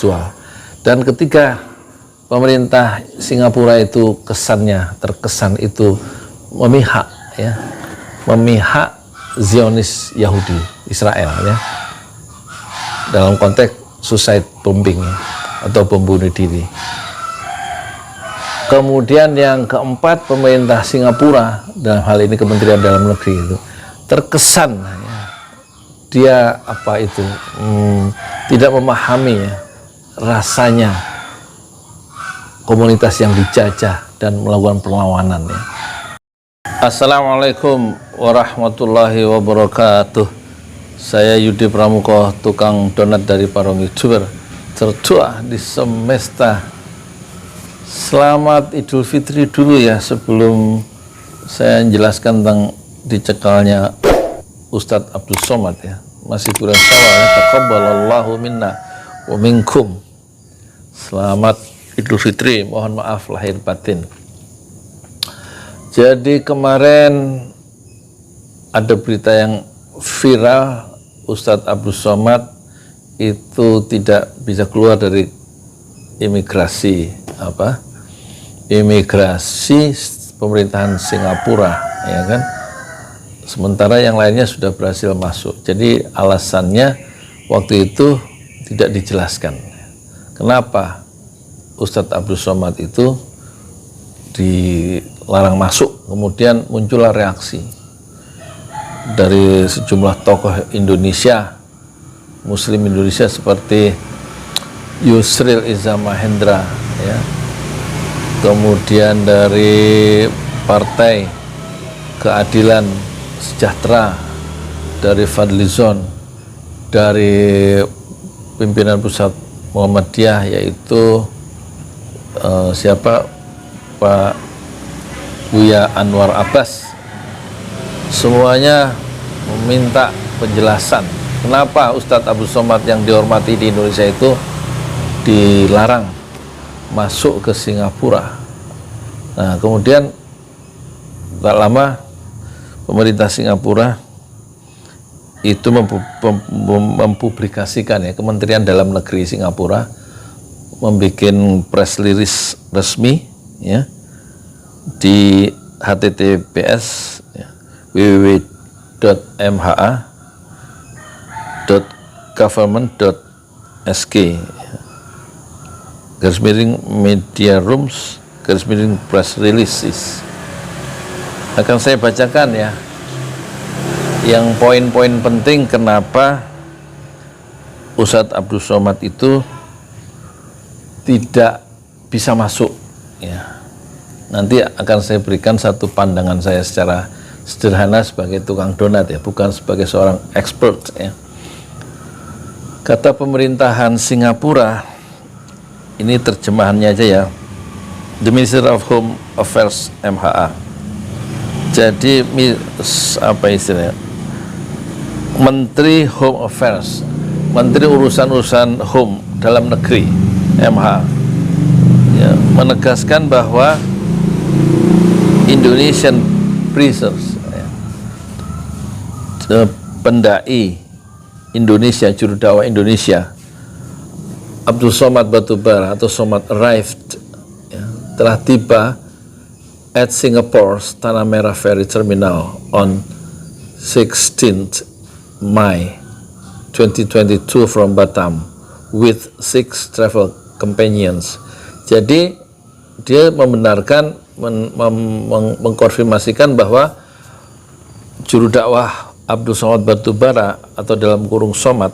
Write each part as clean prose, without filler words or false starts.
terjual. Dan ketika pemerintah Singapura itu terkesan itu memihak ya, memihak Zionis Yahudi Israel ya, dalam konteks suicide bombing ya, atau bom bunuh diri. Kemudian yang keempat, pemerintah Singapura, dalam hal ini Kementerian Dalam Negeri itu terkesan ya, dia tidak memahami ya, rasanya komunitas yang dijajah dan melakukan perlawanan ya. Assalamualaikum warahmatullahi wabarakatuh. Saya Yudi Pramuko, tukang donat dari Parong YouTuber tertua di semesta. Selamat Idul Fitri dulu ya, sebelum saya menjelaskan tentang dicekalnya Ustadz Abdul Somad ya. Masih kurang sawah ya, taqabbalallahu minna wa minkum. Selamat Idul Fitri, mohon maaf lahir batin. Jadi kemarin ada berita yang viral, Ustadz Abdul Somad itu tidak bisa keluar dari imigrasi pemerintahan Singapura ya kan, sementara yang lainnya sudah berhasil masuk. Jadi alasannya waktu itu tidak dijelaskan kenapa Ustadz Abdul Somad itu dilarang masuk. Kemudian muncullah reaksi dari sejumlah tokoh Indonesia, Muslim Indonesia seperti Yusril Iza Mahendra ya, kemudian dari Partai Keadilan Sejahtera, dari Fadlizon, dari pimpinan pusat Muhammadiyah yaitu Pak Buya Anwar Abbas, semuanya meminta penjelasan kenapa Ustadz Abdul Somad yang dihormati di Indonesia itu dilarang masuk ke Singapura. Nah, kemudian tak lama pemerintah Singapura itu mempublikasikan ya, Kementerian Dalam Negeri Singapura membuat press release resmi ya di https ya, www.mha.government.sk /media rooms /press releases. Akan saya bacakan ya yang poin-poin penting kenapa Ustadz Abdul Somad itu tidak bisa masuk ya. Nanti akan saya berikan satu pandangan saya secara sederhana sebagai tukang donat ya, bukan sebagai seorang expert ya. Kata pemerintahan Singapura, ini terjemahannya aja ya, The Minister of Home Affairs MHA. Jadi apa istilahnya, Menteri Home Affairs, Menteri urusan-urusan home dalam negeri MH ya, menegaskan bahwa Indonesian prisoners ya, pendai Indonesia, juru dakwah Indonesia Abdul Somad Batubara atau Somad arrived ya, telah tiba at Singapore's Tanah Merah Ferry Terminal on 16th May 2022 from Batam with 6 travel companions. Jadi dia membenarkan, mengkonfirmasikan bahwa juru dakwah Abdul Somad Batubara atau dalam kurung Somad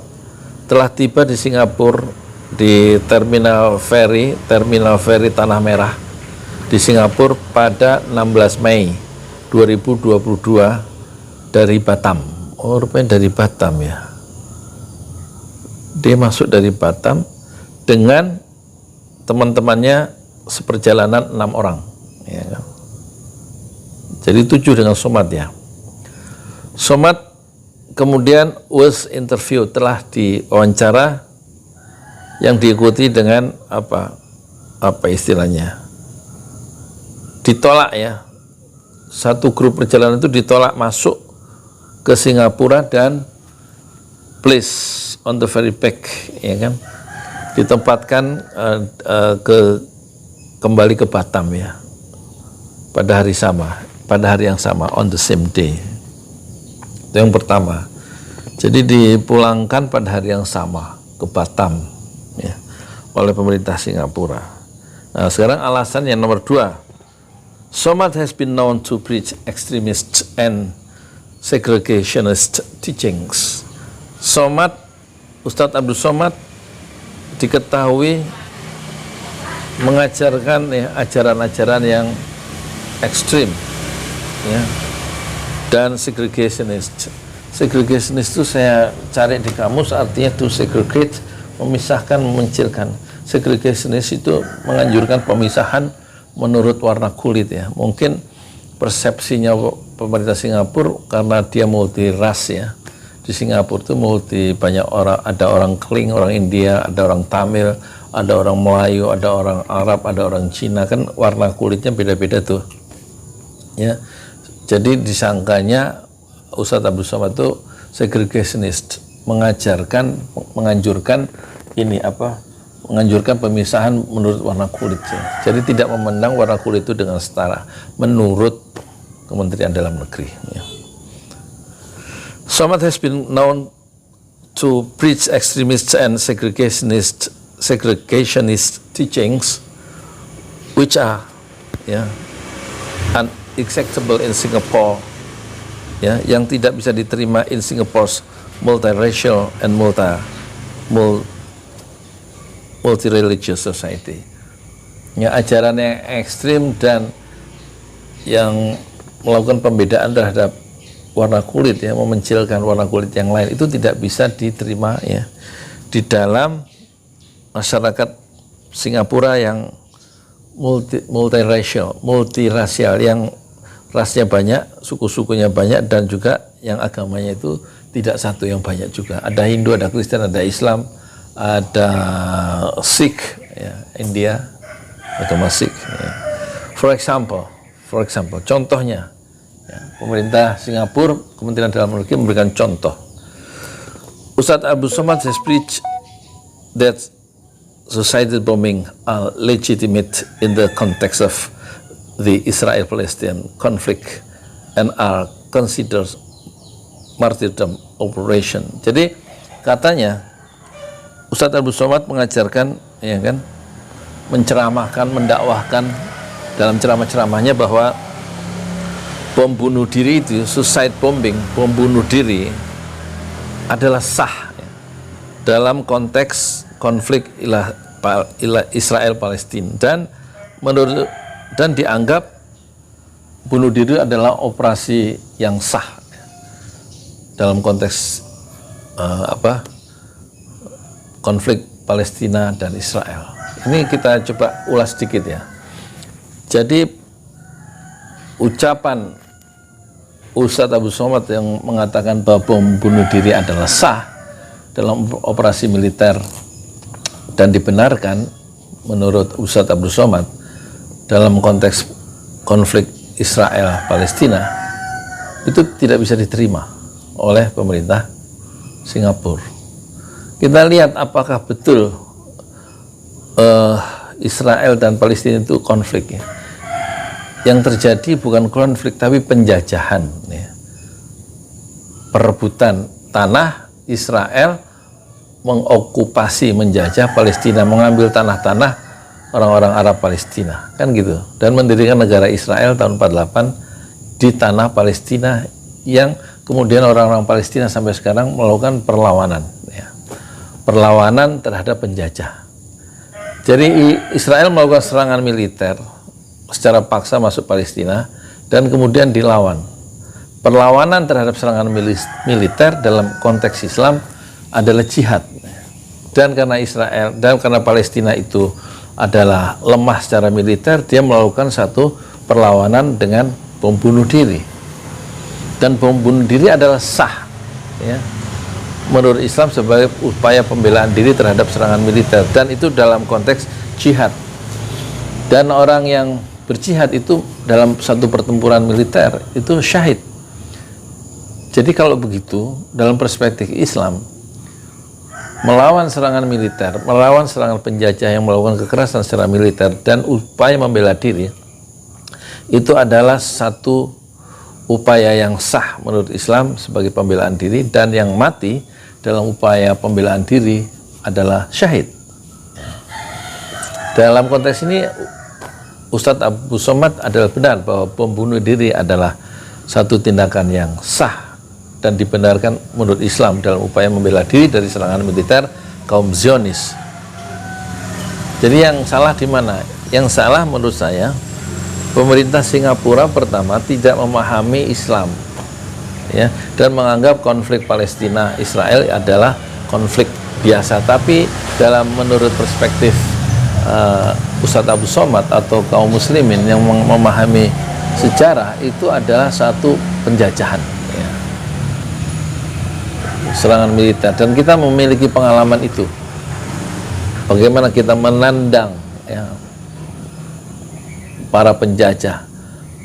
telah tiba di Singapura di terminal ferry Tanah Merah di Singapura pada 16 Mei 2022 dari Batam. Oh, rupanya dari Batam ya. Dia masuk dari Batam dengan teman-temannya seperjalanan 6 orang ya kan? Jadi 7 dengan Somad ya. Somad kemudian was interview, telah diwawancara yang diikuti dengan apa istilahnya, ditolak ya. Satu grup perjalanan itu ditolak masuk ke Singapura dan place on the ferry back ya kan. ditempatkan kembali ke Batam ya, pada hari yang sama, on the same day. Itu yang pertama. Jadi dipulangkan pada hari yang sama ke Batam ya, oleh pemerintah Singapura. Nah, sekarang alasan yang nomor 2. Somad has been known to preach extremist and segregationist teachings. Somad, Ustadz Abdul Somad diketahui mengajarkan ya, ajaran-ajaran yang ekstrim ya, dan segregationist. Segregationist itu saya cari di kamus, artinya to segregate, memisahkan, memencilkan. Segregationist itu menganjurkan pemisahan menurut warna kulit ya. Mungkin persepsinya pemerintah Singapura karena dia multi ras ya. Di Singapura itu banyak orang, ada orang Kling, orang India, ada orang Tamil, ada orang Melayu, ada orang Arab, ada orang Cina, kan warna kulitnya beda-beda tuh. Ya. Jadi disangkanya Ustadz Abdul Somad itu segregationist, menganjurkan menganjurkan pemisahan menurut warna kulit. Jadi tidak memandang warna kulit itu dengan setara menurut Kementerian Dalam Negeri. Ya. Somad has been known to preach extremist and segregationist teachings, which are unacceptable in Singapore, ya, yang tidak bisa diterima in Singapore's multiracial and multi-religious society. Ya, ajaran yang ekstrim dan yang melakukan pembedaan terhadap warna kulit ya, memencilkan warna kulit yang lain, itu tidak bisa diterima ya di dalam masyarakat Singapura yang multirasial, yang rasnya banyak, suku-sukunya banyak, dan juga yang agamanya itu tidak satu, yang banyak juga. Ada Hindu, ada Kristen, ada Islam, ada Sikh, ya, India, agama Sikh. Ya. For example, contohnya, ya, pemerintah Singapura, Kementerian Dalam Negeri memberikan contoh. Ustadz Abdul Somad has preached that suicidal bombing are legitimate in the context of the Israel-Palestine conflict and are considered martyrdom operation. Jadi katanya Ustadz Abdul Somad mengajarkan, ya kan, menceramahkan, mendakwahkan dalam ceramah-ceramahnya bahwa bom bunuh diri itu, suicide bombing, bom bunuh diri adalah sah ya, dalam konteks konflik Israel-Palestina, dan dianggap bunuh diri adalah operasi yang sah ya, dalam konteks konflik Palestina dan Israel. Ini kita coba ulas sedikit ya. Jadi ucapan Ustadz Abdul Somad yang mengatakan bahwa bom bunuh diri adalah sah dalam operasi militer dan dibenarkan menurut Ustadz Abdul Somad dalam konteks konflik Israel-Palestina, itu tidak bisa diterima oleh pemerintah Singapura. Kita lihat apakah betul Israel dan Palestina itu konflik ya. Yang terjadi bukan konflik tapi penjajahan ya. Perebutan tanah, Israel mengokupasi, menjajah Palestina, mengambil tanah-tanah orang-orang Arab Palestina, kan gitu, dan mendirikan negara Israel tahun 48 di tanah Palestina, yang kemudian orang-orang Palestina sampai sekarang melakukan perlawanan ya. Perlawanan terhadap penjajah. Jadi Israel melakukan serangan militer secara paksa masuk Palestina dan kemudian dilawan. Perlawanan terhadap serangan militer dalam konteks Islam adalah jihad. Dan karena Palestina itu adalah lemah secara militer, dia melakukan satu perlawanan dengan bom bunuh diri. Dan bom bunuh diri adalah sah ya, menurut Islam sebagai upaya pembelaan diri terhadap serangan militer, dan itu dalam konteks jihad. Dan orang yang berjihad itu dalam satu pertempuran militer itu syahid. Jadi kalau begitu dalam perspektif Islam, melawan serangan militer, melawan serangan penjajah yang melakukan kekerasan secara militer dan upaya membela diri, itu adalah satu upaya yang sah menurut Islam sebagai pembelaan diri, dan yang mati dalam upaya pembelaan diri adalah syahid. Dalam konteks ini Ustadz Abu Somad adalah benar bahwa pembunuh diri adalah satu tindakan yang sah dan dibenarkan menurut Islam dalam upaya membela diri dari serangan militer kaum Zionis. Jadi yang salah di mana? Yang salah menurut saya, pemerintah Singapura pertama tidak memahami Islam, ya, dan menganggap konflik Palestina Israel adalah konflik biasa. Tapi dalam menurut perspektif Ustadz Abu Somad atau kaum muslimin yang memahami sejarah, itu adalah satu penjajahan, ya, serangan militer, dan kita memiliki pengalaman itu. Bagaimana kita menandang, ya, para penjajah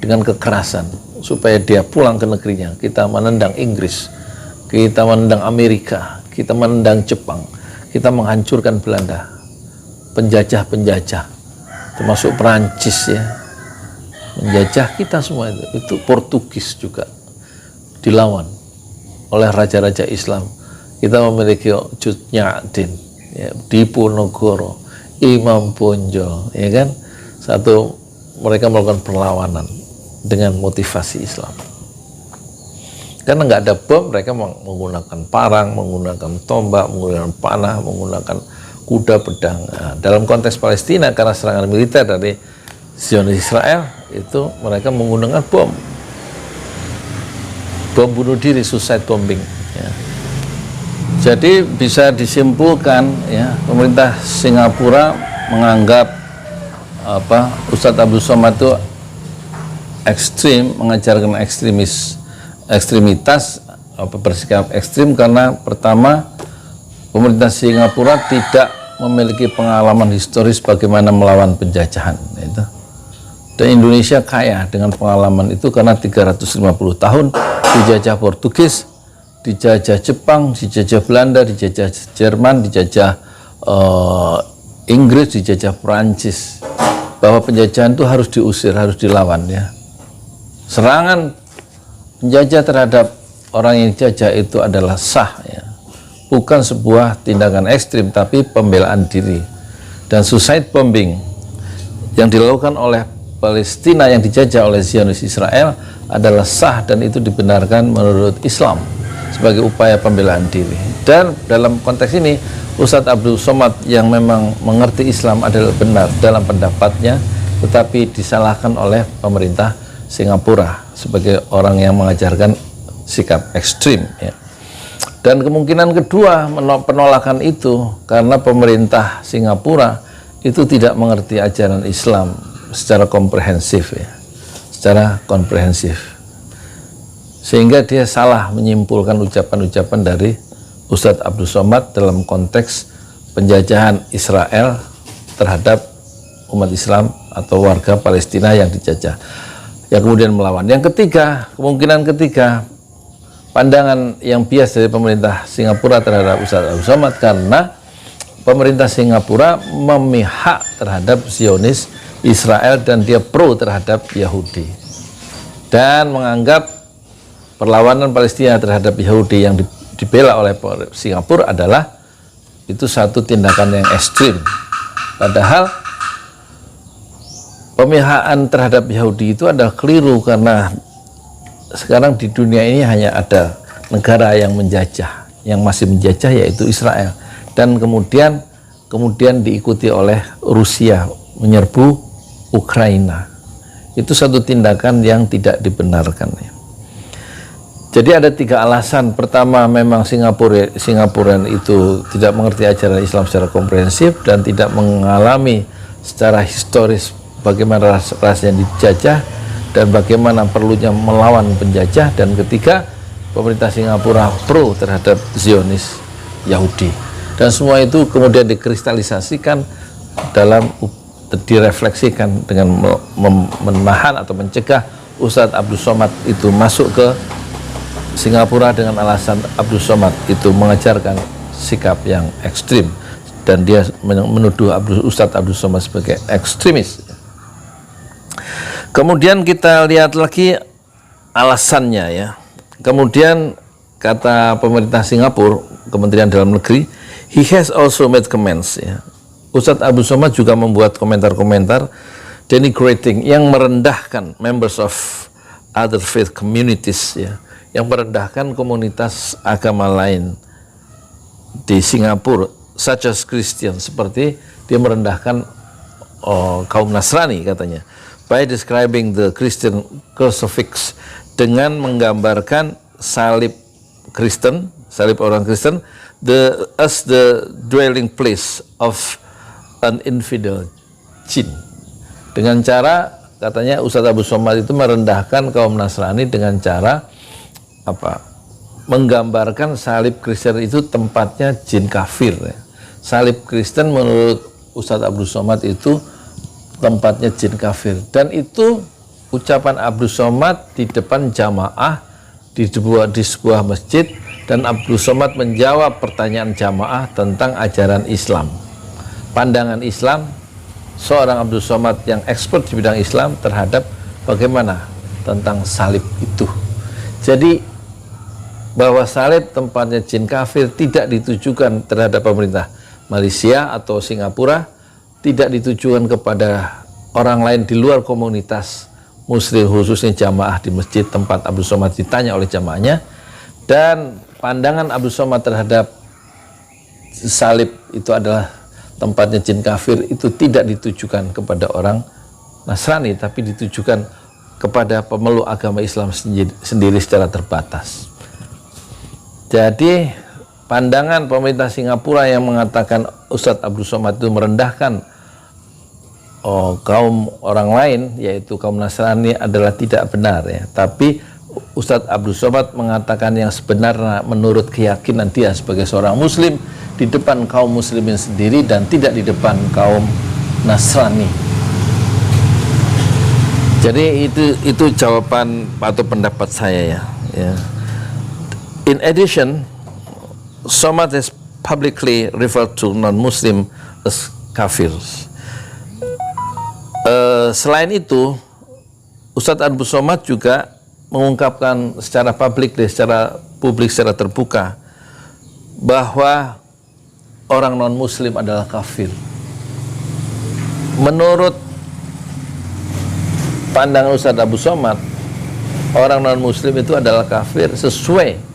dengan kekerasan supaya dia pulang ke negerinya. Kita menendang Inggris, kita menendang Amerika, kita menendang Jepang, kita menghancurkan Belanda, penjajah-penjajah termasuk Perancis, ya, menjajah kita semua. Itu Portugis juga dilawan oleh raja-raja Islam. Kita memiliki Cut Nyak-Dien, ya, Diponegoro, Imam Bonjol, ya kan, satu mereka melakukan perlawanan dengan motivasi Islam. Karena nggak ada bom, mereka menggunakan parang, menggunakan tombak, menggunakan panah, menggunakan kuda pedang. Nah, dalam konteks Palestina, karena serangan militer dari Zionis Israel, itu mereka menggunakan bom bunuh diri, suicide bombing, ya. Jadi bisa disimpulkan, ya, pemerintah Singapura menganggap Ustadz Abu Somad itu ekstrim, mengajarkan ekstremitas, bersikap ekstrim karena pertama, pemerintah Singapura tidak memiliki pengalaman historis bagaimana melawan penjajahan, itu. Dan Indonesia kaya dengan pengalaman itu karena 350 tahun dijajah Portugis, dijajah Jepang, dijajah Belanda, dijajah Jerman, dijajah Inggris, dijajah Perancis. Bahwa penjajahan itu harus diusir, harus dilawan, ya. Serangan penjajah terhadap orang yang dijajah itu adalah sah, ya. Bukan sebuah tindakan ekstrim, tapi pembelaan diri. Dan suicide bombing yang dilakukan oleh Palestina yang dijajah oleh Zionis Israel adalah sah, dan itu dibenarkan menurut Islam sebagai upaya pembelaan diri. Dan dalam konteks ini, Ustadz Abdul Somad yang memang mengerti Islam adalah benar dalam pendapatnya, tetapi disalahkan oleh pemerintah Singapura sebagai orang yang mengajarkan sikap ekstrim, ya. Dan kemungkinan kedua penolakan itu karena pemerintah Singapura itu tidak mengerti ajaran Islam secara komprehensif, ya, secara komprehensif, sehingga dia salah menyimpulkan ucapan-ucapan dari Ustadz Abdul Somad dalam konteks penjajahan Israel terhadap umat Islam atau warga Palestina yang dijajah, yang kemudian melawan. Yang ketiga, kemungkinan ketiga, pandangan yang bias dari pemerintah Singapura terhadap Ustadz Abdul Somad karena pemerintah Singapura memihak terhadap Zionis Israel dan dia pro terhadap Yahudi, dan menganggap perlawanan Palestina terhadap Yahudi yang dibela oleh Singapura adalah itu satu tindakan yang ekstrim. Padahal pemihakan terhadap Yahudi itu adalah keliru, karena sekarang di dunia ini hanya ada negara yang menjajah, yang masih menjajah, yaitu Israel, dan kemudian diikuti oleh Rusia menyerbu Ukraina. Itu satu tindakan yang tidak dibenarkan, ya. Jadi ada tiga alasan. Pertama, memang Singapuran itu tidak mengerti ajaran Islam secara komprehensif dan tidak mengalami secara historis bagaimana rasanya dijajah dan bagaimana perlunya melawan penjajah. Dan ketiga, pemerintah Singapura pro terhadap Zionis Yahudi. Dan semua itu kemudian dikristalisasikan dalam, direfleksikan dengan menahan atau mencegah Ustadz Abdul Somad itu masuk ke Singapura dengan alasan Abdul Somad itu mengajarkan sikap yang ekstrim, dan dia menuduh Ustadz Abdul Somad sebagai ekstremis. Kemudian kita lihat lagi alasannya ya. Kemudian kata pemerintah Singapura, Kementerian Dalam Negeri, he has also made comments ya. Ustadz Abdul Somad juga membuat komentar-komentar denigrating, yang merendahkan members of other faith communities ya, yang merendahkan komunitas agama lain di Singapura, such as Christian, seperti dia merendahkan kaum Nasrani katanya, by describing the Christian crucifix, dengan menggambarkan salib Kristen, salib orang Kristen, as the dwelling place of an infidel jin. Dengan cara, katanya Ustadz Abdul Somad itu merendahkan kaum Nasrani dengan cara apa? Menggambarkan salib Kristen itu tempatnya jin kafir ya. Salib Kristen menurut Ustadz Abdul Somad itu tempatnya jin kafir, dan itu ucapan Abdul Somad di depan jamaah di sebuah masjid, dan Abdul Somad menjawab pertanyaan jamaah tentang ajaran Islam, pandangan Islam seorang Abdul Somad yang expert di bidang Islam terhadap bagaimana tentang salib itu. Jadi bahwa salib tempatnya jin kafir tidak ditujukan terhadap pemerintah Malaysia atau Singapura, tidak ditujukan kepada orang lain di luar komunitas muslim, khususnya jamaah di masjid tempat Abdul Somad ditanya oleh jamaahnya. Dan pandangan Abdul Somad terhadap salib itu adalah tempatnya jin kafir, itu tidak ditujukan kepada orang Nasrani, tapi ditujukan kepada pemeluk agama Islam sendiri secara terbatas. Jadi pandangan pemerintah Singapura yang mengatakan Ustadz Abdul Somad itu merendahkan kaum orang lain, yaitu kaum Nasrani, adalah tidak benar ya. Tapi Ustadz Abdul Somad mengatakan yang sebenarnya menurut keyakinan dia sebagai seorang muslim di depan kaum muslimin sendiri, dan tidak di depan kaum Nasrani. Jadi itu jawaban atau pendapat saya ya. In addition, Somad has publicly referred to non-Muslim as kafirs. Selain itu, Ustadz Abdul Somad juga mengungkapkan secara publik, secara terbuka, bahwa orang non-Muslim adalah kafir. Menurut pandangan Ustadz Abdul Somad, orang non-Muslim itu adalah kafir sesuai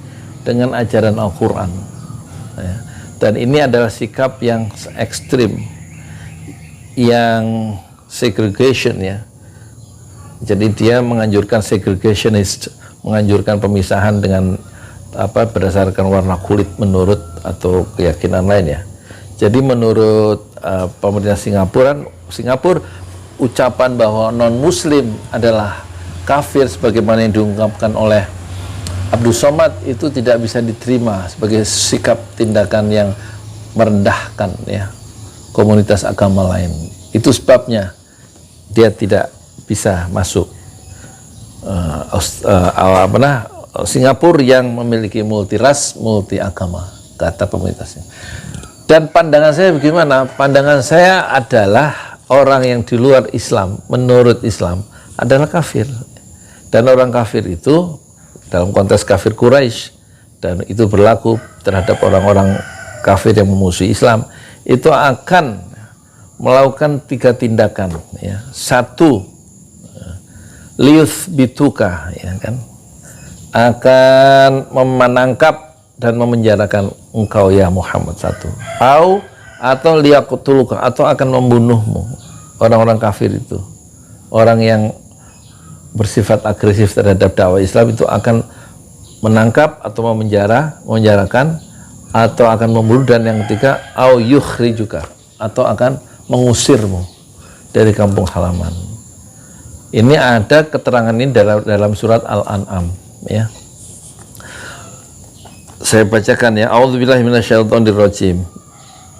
dengan ajaran Al-Quran ya. Dan ini adalah sikap yang ekstrim, yang segregation ya. Jadi dia menganjurkan segregationist, menganjurkan pemisahan dengan berdasarkan warna kulit menurut atau keyakinan lain ya. Jadi menurut pemerintah Singapura, ucapan bahwa non-Muslim adalah kafir sebagaimana yang diungkapkan oleh Abdul Somad itu tidak bisa diterima sebagai sikap tindakan yang merendahkan ya komunitas agama lain. Itu sebabnya dia tidak bisa masuk Singapura yang memiliki multiras, multi agama, kata pemerintahnya. Dan pandangan saya bagaimana? Pandangan saya adalah orang yang di luar Islam, menurut Islam adalah kafir. Dan orang kafir itu dalam konteks kafir Quraisy, dan itu berlaku terhadap orang-orang kafir yang memusuhi Islam, itu akan melakukan 3 tindakan ya. 1, liuth bituka ya kan, akan menangkap dan memenjarakan engkau ya Muhammad. 1, atau liyaqtuluka, atau akan membunuhmu. Orang-orang kafir itu, orang yang bersifat agresif terhadap dakwah Islam, itu akan menangkap atau memenjarakan, atau akan membunuh. Dan yang ketiga, au yukhrijuka, atau akan mengusirmu dari kampung halaman. Ini ada keterangan ini dalam surat Al-An'am ya. Saya bacakan ya. A'udzubillahi minasyaitonirrajim.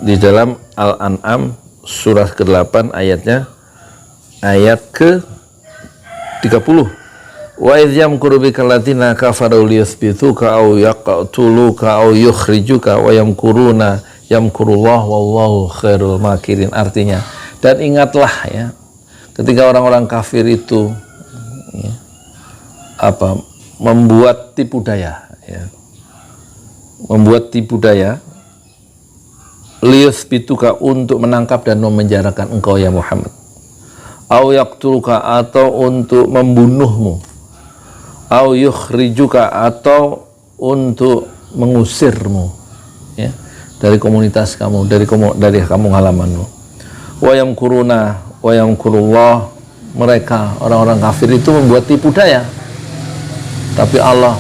Di dalam Al-An'am surah ke-8 ayat ke 30. Wa idh yamkuru bika alladziina kafaru liyuthbituka aw yaqtuluka aw yukhrijuka wa yamkuruna yamkurullah wallahu khairul makirin. Artinya, dan ingatlah ya, ketika orang-orang kafir itu ya, membuat tipu daya ya. Membuat tipu daya liyuthbituka, untuk menangkap dan memenjarakan engkau ya Muhammad, au yaqtuluka, atau untuk membunuhmu, au yukhrijuka, atau untuk mengusirmu ya, dari komunitas kamu, dari kampung halamanmu. Wa yamkuruna wa yamkurullah, mereka orang-orang kafir itu membuat tipu daya, tapi Allah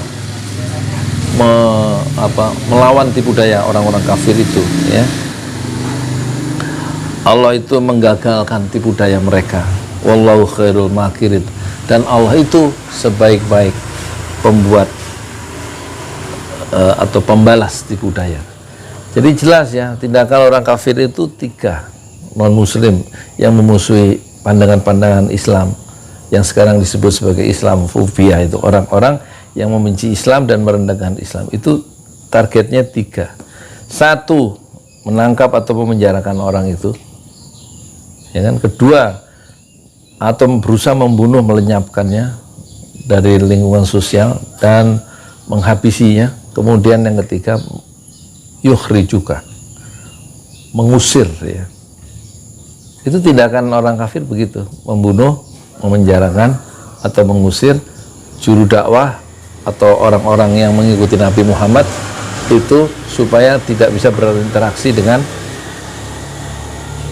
melawan tipu daya orang-orang kafir itu ya. Allah itu menggagalkan tipu daya mereka. Wallahu khairul makirin, dan Allah itu sebaik-baik pembuat atau pembalas tipu daya. Jadi jelas ya, tindakan orang kafir itu tiga, non muslim yang memusuhi pandangan-pandangan Islam yang sekarang disebut sebagai Islamofobia, itu orang-orang yang membenci Islam dan merendahkan Islam. Itu targetnya tiga. Satu, menangkap atau memenjarakan orang itu ya kan. Kedua, atau berusaha membunuh, melenyapkannya dari lingkungan sosial dan menghabisinya. Kemudian yang ketiga, yukhrijuka, mengusir ya. Itu tindakan orang kafir begitu, membunuh, memenjarakan atau mengusir juru dakwah atau orang-orang yang mengikuti Nabi Muhammad itu supaya tidak bisa berinteraksi dengan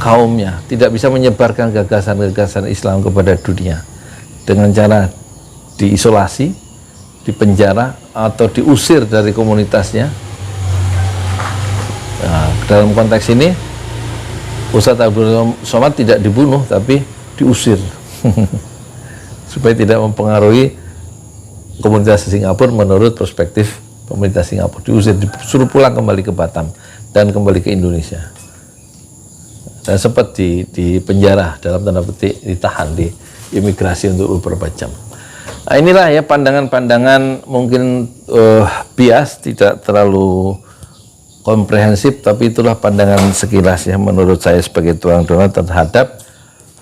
kaumnya, tidak bisa menyebarkan gagasan-gagasan Islam kepada dunia, dengan cara diisolasi, dipenjara, atau diusir dari komunitasnya. Nah, dalam konteks ini Ustadz Abdul Somad tidak dibunuh tapi diusir supaya tidak mempengaruhi komunitas Singapura. Menurut perspektif pemerintah Singapura, diusir, disuruh pulang kembali ke Batam dan kembali ke Indonesia. Dan sempat di penjara, dalam tanda petik ditahan di imigrasi untuk beberapa jam. Nah, inilah ya pandangan-pandangan mungkin bias, tidak terlalu komprehensif, tapi itulah pandangan sekilas ya menurut saya sebagai tukang donat terhadap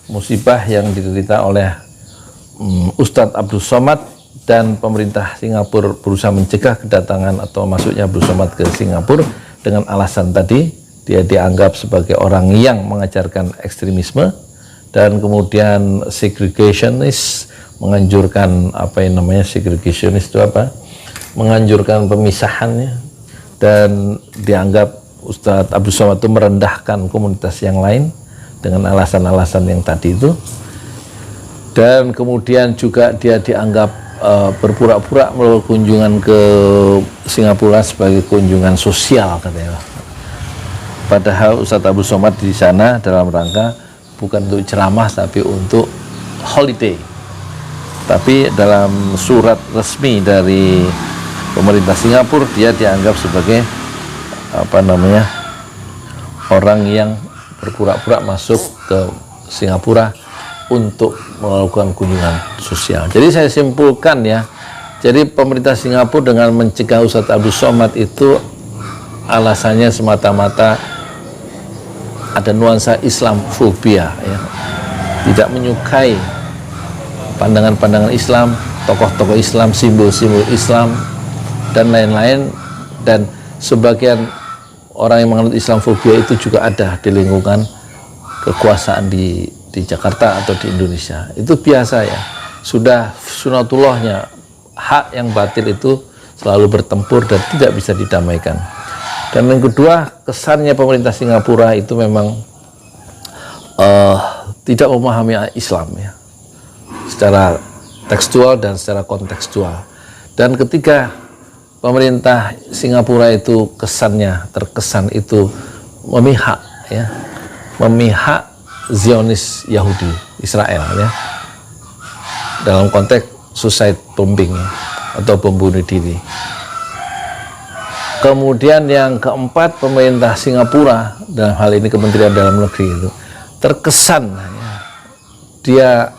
musibah yang diderita oleh Ustadz Abdul Somad, dan pemerintah Singapura berusaha mencegah kedatangan atau masuknya Abdul Somad ke Singapura dengan alasan tadi, dia dianggap sebagai orang yang mengajarkan ekstremisme dan kemudian segregationist, menganjurkan segregationist itu menganjurkan pemisahannya, dan dianggap Ustadz Abdul Somad itu merendahkan komunitas yang lain dengan alasan-alasan yang tadi itu. Dan kemudian juga dia dianggap berpura-pura melakukan kunjungan ke Singapura sebagai kunjungan sosial katanya. Padahal Ustadz Abdul Somad di sana dalam rangka bukan untuk ceramah tapi untuk holiday. Tapi dalam surat resmi dari pemerintah Singapura, dia dianggap sebagai orang yang berpura-pura masuk ke Singapura untuk melakukan kunjungan sosial. Jadi saya simpulkan ya, jadi pemerintah Singapura dengan mencegah Ustadz Abdul Somad itu alasannya semata-mata ada nuansa Islamofobia ya. Tidak menyukai pandangan-pandangan Islam, tokoh-tokoh Islam, simbol-simbol Islam dan lain-lain. Dan sebagian orang yang menganut Islamofobia itu juga ada di lingkungan kekuasaan di Jakarta atau di Indonesia. Itu biasa ya, sudah sunatullahnya. Hak yang batil itu selalu bertempur dan tidak bisa didamaikan. Dan yang kedua, kesannya pemerintah Singapura itu memang tidak memahami Islam ya, secara tekstual dan secara kontekstual. Dan ketika pemerintah Singapura itu terkesan itu memihak ya, memihak Zionis Yahudi Israel ya, dalam konteks suicide bombing ya, atau bom bunuh diri. Kemudian yang keempat, pemerintah Singapura, dalam hal ini Kementerian Dalam Negeri itu terkesan ya, dia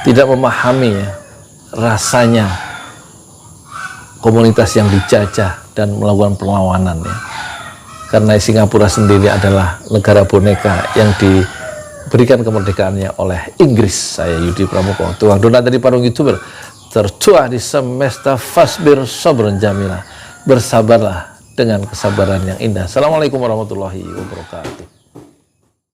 tidak memahami ya, rasanya komunitas yang dijajah dan melakukan perlawanan ya. Karena Singapura sendiri adalah negara boneka yang diberikan kemerdekaannya oleh Inggris. Saya Yudi Pramuko, tukang donat dari Parung YouTuber, tercuah di semesta fasbir sabran jamila. Bersabarlah dengan kesabaran yang indah. Assalamualaikum warahmatullahi wabarakatuh.